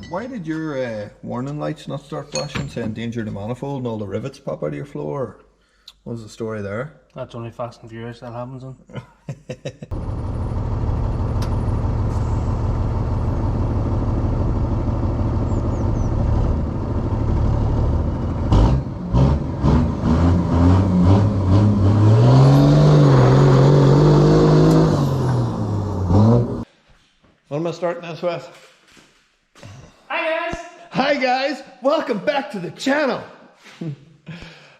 Why did your warning lights not start flashing saying danger to manifold and all the rivets pop out of your floor? What was the story there? That's only Fast and Furious that happens in. What am I starting this with? Hi guys! Hi guys! Welcome back to the channel!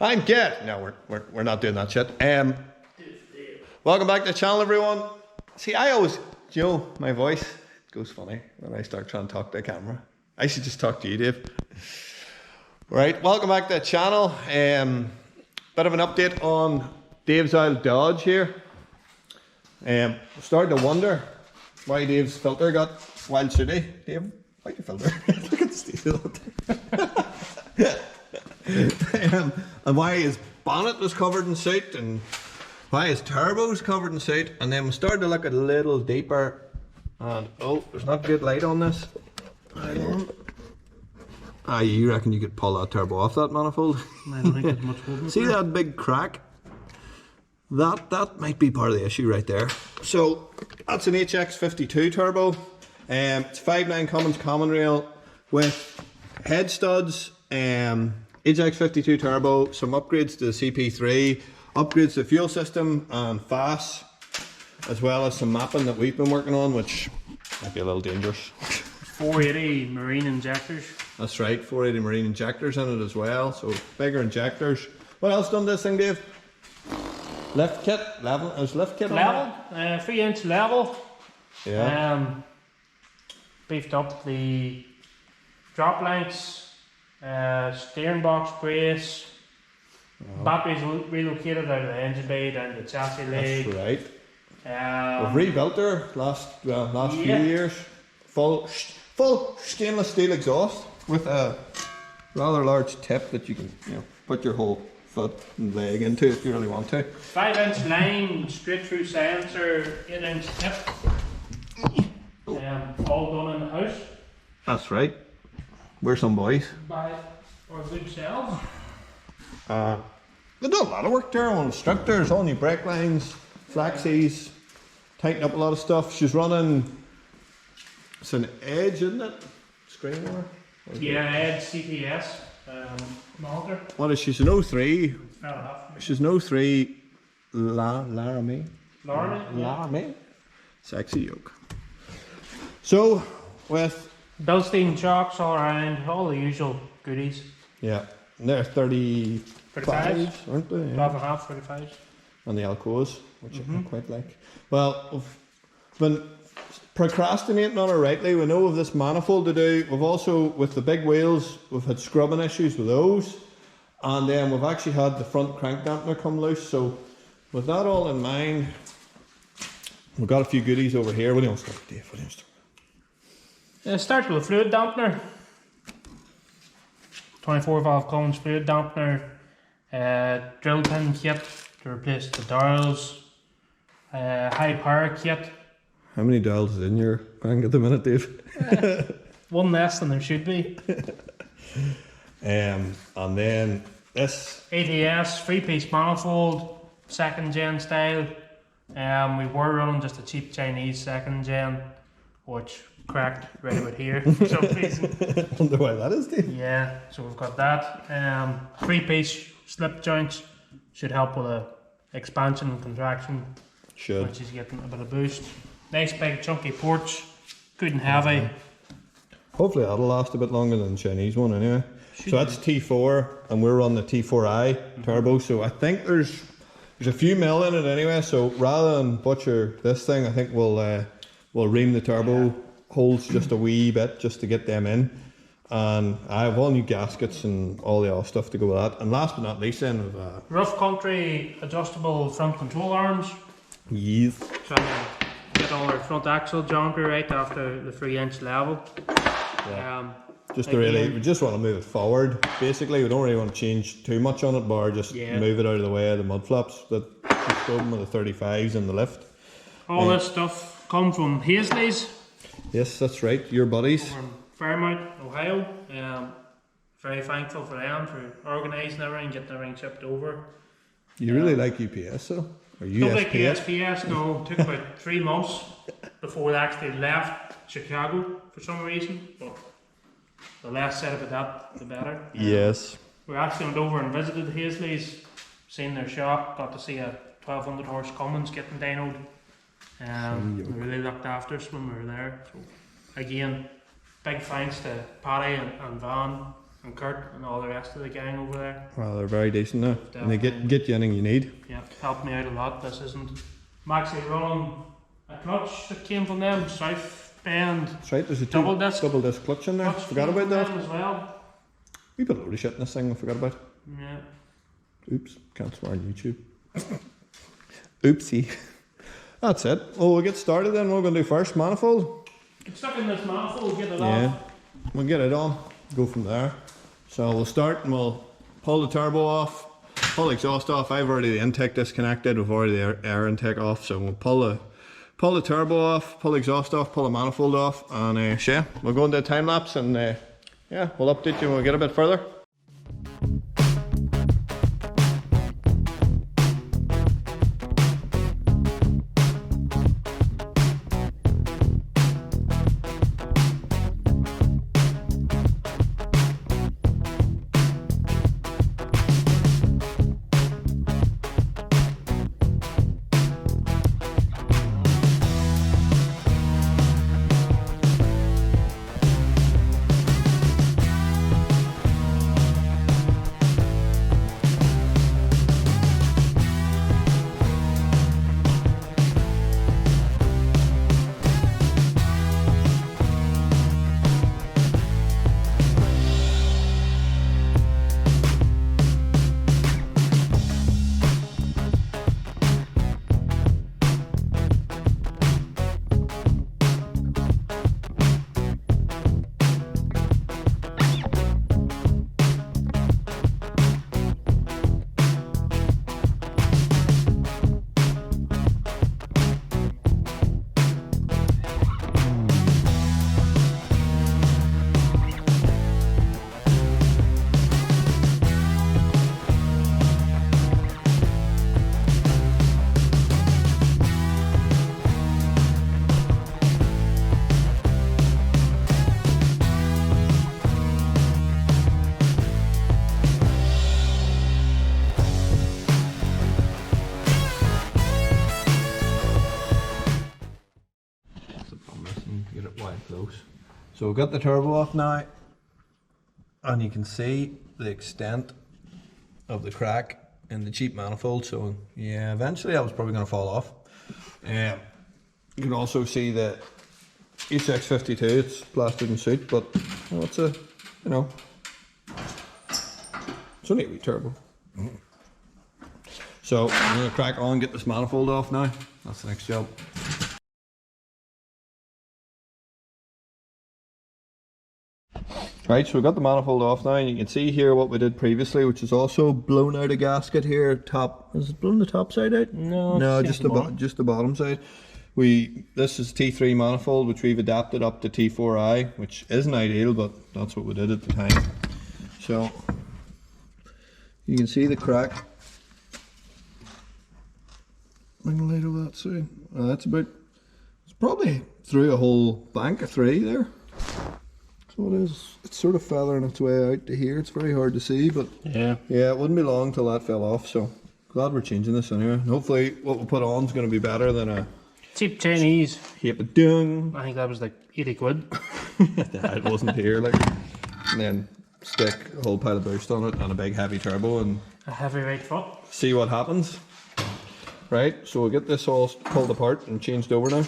I'm Get. No, we're not doing that shit. Welcome back to the channel, everyone. See, I always, you know, my voice goes funny when I start trying to talk to the camera. I should just talk to you, Dave. Right, welcome back to the channel. Bit of an update on Dave's Oil Dodge here. Starting to wonder why Dave's filter got wild sooty. Dave, why'd your filter? Look at the steel. And why his bonnet was covered in soot, and why his turbo was covered in soot. And then we started to look at a little deeper, and oh, there's not good light on this. Hang on. Ah, you reckon you could pull that turbo off that manifold? I don't think there's much holding. See that big crack? That might be part of the issue right there. So that's an HX52 turbo. It's 5.9 Cummins common rail with head studs. HX52 turbo, some upgrades to the CP3, upgrades to the fuel system and FAS, as well as some mapping that we've been working on, which might be a little dangerous. 480 marine injectors. That's right, 480 marine injectors in it as well, so bigger injectors. What else done this thing, Dave? Lift kit, level, is lift kit Level, 3-inch level. Yeah. Beefed up the drop lengths, steering box brace, batteries relocated out of the engine bay down to the chassis leg. That's right. We've rebuilt her last few years. Full stainless steel exhaust with a rather large tip that you can put your whole foot and leg into if you really want to. 5-inch line, straight through silencer, 8-inch tip. All done in the house. That's right. We're some boys. By our good selves. They've done a lot of work there on instructors, all new brake lines, flaxies, tightened up a lot of stuff. She's running, it's an Edge, isn't it? Screen over? Yeah, Edge CPS monitor. What is she? She's an 03. She's an 03 Laramie. Laramie? Sexy yoke. So, with Bilstein shocks all around, all the usual goodies. yeah, and they're 35s, aren't they? Yeah. 12.5, 35s. And the Alcoas, which I quite like. Well, we've been procrastinating on it rightly. We know of this manifold to do. We've also, with the big wheels, we've had scrubbing issues with those. And then we've actually had the front crank dampener come loose. So with that all in mind, we've got a few goodies over here. What do you want to start with, Dave? What do you want to start with? Start with a fluid dampener. 24 valve Cummins fluid dampener. Drill pin kit to replace the dowels. High power kit. How many dials is in your bank at the minute, Dave? One less than there should be. And then this ATS 3-piece manifold, 2nd gen style. We were running just a cheap Chinese 2nd gen, which cracked right about here for some reason. Wonder why that is, Dave. Yeah, so we've got that. 3-piece slip joints should help with a expansion and contraction. Should. Which is getting a bit of boost. Nice big chunky porch, good and heavy. Hopefully that'll last a bit longer than the Chinese one anyway. So that's T4 and we're on the T4i turbo, so I think there's a few mil in it anyway, so rather than butcher this thing, I think we'll ream the turbo holes just a wee bit just to get them in. And I have all new gaskets and all the other stuff to go with that. And last but not least then we've rough country adjustable front control arms. Yes. Trying to get all our front axle jumper right after the 3-inch level. Yeah. We just want to move it forward. Basically, we don't really want to change too much on it, but just move it out of the way of the mud flaps that go with the 35s in the lift. All this stuff comes from Hazleys. Yes, that's right. Your buddies. Fairmount, Ohio. Very thankful for them for organising everything, getting everything shipped over. You really like UPS though? Or Don't like USPS? USPS, no. It took about 3 months before they actually left Chicago for some reason. But the less said about that, the better. Yes. We actually went over and visited Hazleys, seen their shop, got to see a 1200 horse Cummins getting dynoed. They really looked after us when we were there. So again, big thanks to Paddy and Van and Kurt and all the rest of the gang over there. Well, they're very decent now. And they get you anything you need. Yeah, helped me out a lot. This isn't... I'm actually running a clutch that came from them, South Bend. That's right, there's a Double disc clutch in there. clutch Forgot came about from that. them as well. We put a load of shit in this thing we forgot about. Yeah. Oops, can't swear on YouTube. Oopsie. That's it. Well, we'll get started then. What we're going to do first, manifold. Get stuck in this manifold, get it Yeah, off. we'll get it on, go from there. So we'll start and we'll pull the turbo off, pull the exhaust off. I've already the intake disconnected, we've already the air intake off, so we'll pull the turbo off, pull the exhaust off, pull the manifold off, and yeah, we'll go into a time lapse and yeah, we'll update you when we get a bit further. So we've got the turbo off now, and you can see the extent of the crack in the cheap manifold. So yeah, eventually that was probably going to fall off. You can also see the HX52, it's blasted in suit, but well, it's a, you know, it's only a wee turbo. So I'm going to crack on, get this manifold off now. That's the next job. Right, so we've got the manifold off now, and you can see here what we did previously, which is also blown out a gasket here. Top, is it blown the top side out? No, just the bottom side. This is T3 manifold, which we've adapted up to T4i, which isn't ideal, but that's what we did at the time. So you can see the crack. Bring the light over that side. That's about, it's probably through a whole bank of 3 there. So it is, it's sort of feathering its way out to here. It's very hard to see, but yeah, it wouldn't be long till that fell off. So glad we're changing this anyway. And hopefully what we put on is going to be better than a cheap Chinese. Dung. I think that was like 80 quid. Yeah, it wasn't here, like. And then stick a whole pile of boost on it and a big heavy turbo and a heavy right foot. See what happens. Right, so we'll get this all pulled apart and changed over now.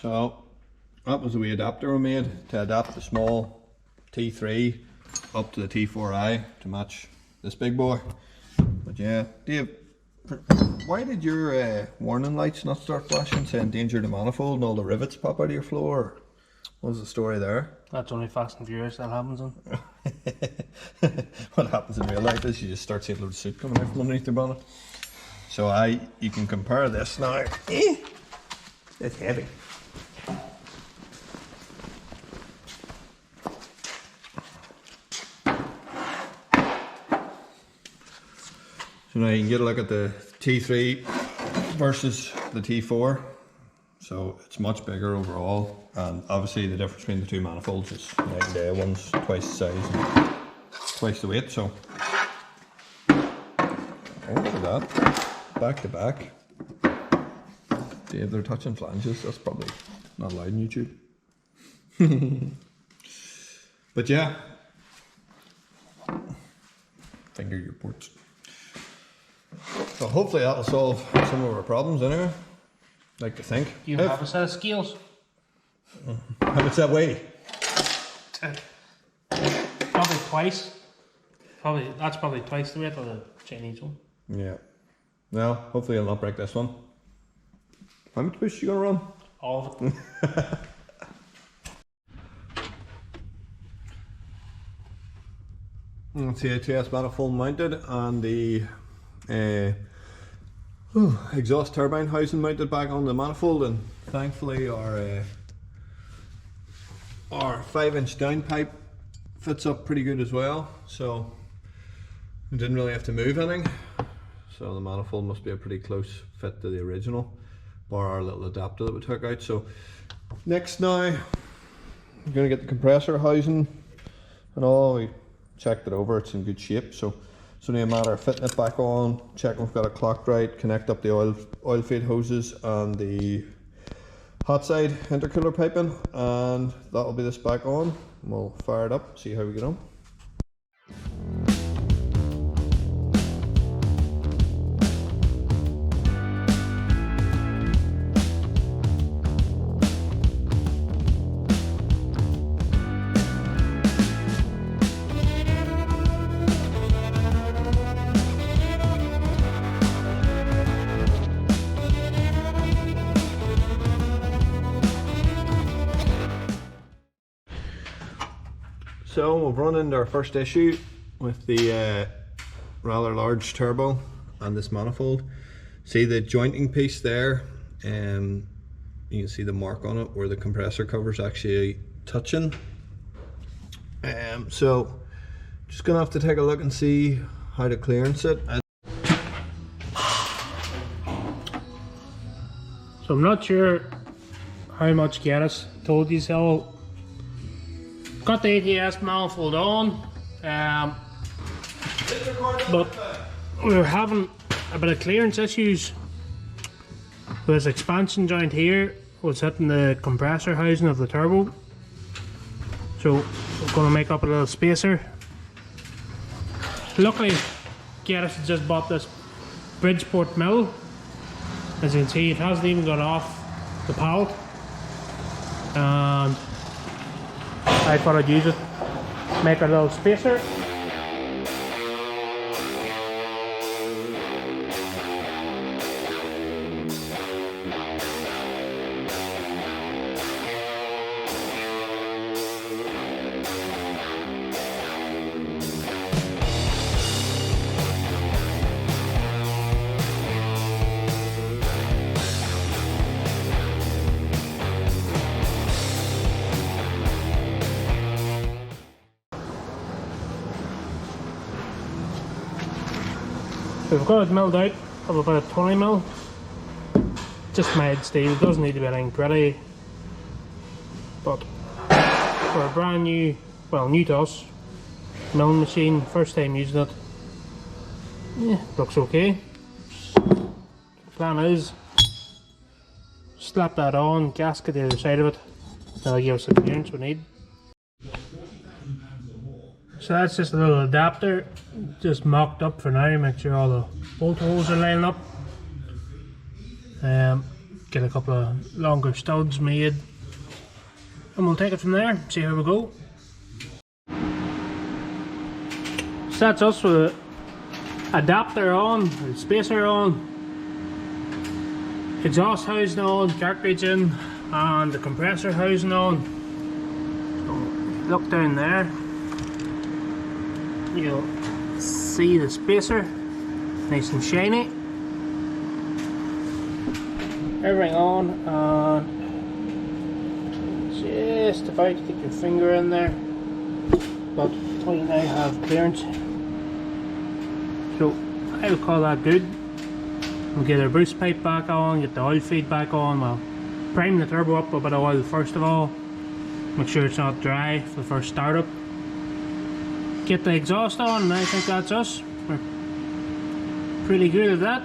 So that was the wee adapter we made to adapt the small T3 up to the T4i to match this big boy. yeah, Dave, why did your warning lights not start flashing saying danger to manifold and all the rivets pop out of your floor? What was the story there? That's only Fast and Furious that happens on. What happens in real life is you just start seeing a load of soot coming out from underneath your bonnet. So you can compare this now. It's heavy. So now you can get a look at the T3 versus the T4. So it's much bigger overall, and obviously the difference between the two manifolds is night and day. One's twice the size and twice the weight. So oh, look at that, back to back. Dave, they're touching flanges. That's probably not allowed on YouTube. But yeah, finger your ports. So hopefully that'll solve some of our problems anyway. Like to think. You have a set of scales. How much that weigh? Probably twice. That's probably twice the weight of the Chinese one. Yeah. Well, hopefully I'll not break this one. How much push you gonna run? All of it. That's the ATS manifold mounted, and the exhaust turbine housing mounted back on the manifold, and thankfully our 5-inch downpipe fits up pretty good as well, so we didn't really have to move anything. So the manifold must be a pretty close fit to the original, bar our little adapter that we took out. So next now we're going to get the compressor housing and all. We checked it over, it's in good shape, so it's only a matter of fitting it back on, checking we've got it clocked right, connect up the oil feed hoses and the hot side intercooler piping, and that'll be this back on. We'll fire it up, see how we get on. So we've run into our first issue with the rather large turbo and this manifold. See the jointing piece there, you can see the mark on it where the compressor cover is actually touching. So just gonna have to take a look and see how to clearance it. So I'm not sure how much Gareth told you so. Got the ATS manifold on, but we were having a bit of clearance issues. This expansion joint here was hitting the compressor housing of the turbo, so we're going to make up a little spacer. Luckily, Gareth just bought this Bridgeport mill. As you can see, it hasn't even got off the pallet, and I thought I'd use it, make a little spacer. We've got it milled out of about 20mm. Just made steel, doesn't need to be anything pretty. But for a brand new, well, new to us, milling machine, first time using it, yeah, looks okay. The plan is slap that on, gasket the other side of it, that'll give us the clearance we need. So that's just a little adapter, just mocked up for now, make sure all the bolt holes are lining up. Get a couple of longer studs made, and we'll take it from there, see how we go. So that's us with adapter on, the spacer on, exhaust housing on, cartridge in, and the compressor housing on. So look down there, you'll see the spacer, nice and shiny. Everything on, and just about to get your finger in there, but we now have clearance. So I would call that good. We'll get our boost pipe back on, get the oil feed back on. Well, prime the turbo up with a bit of oil first of all. Make sure it's not dry for the first startup. Get the exhaust on, and I think that's us. We're pretty good at that.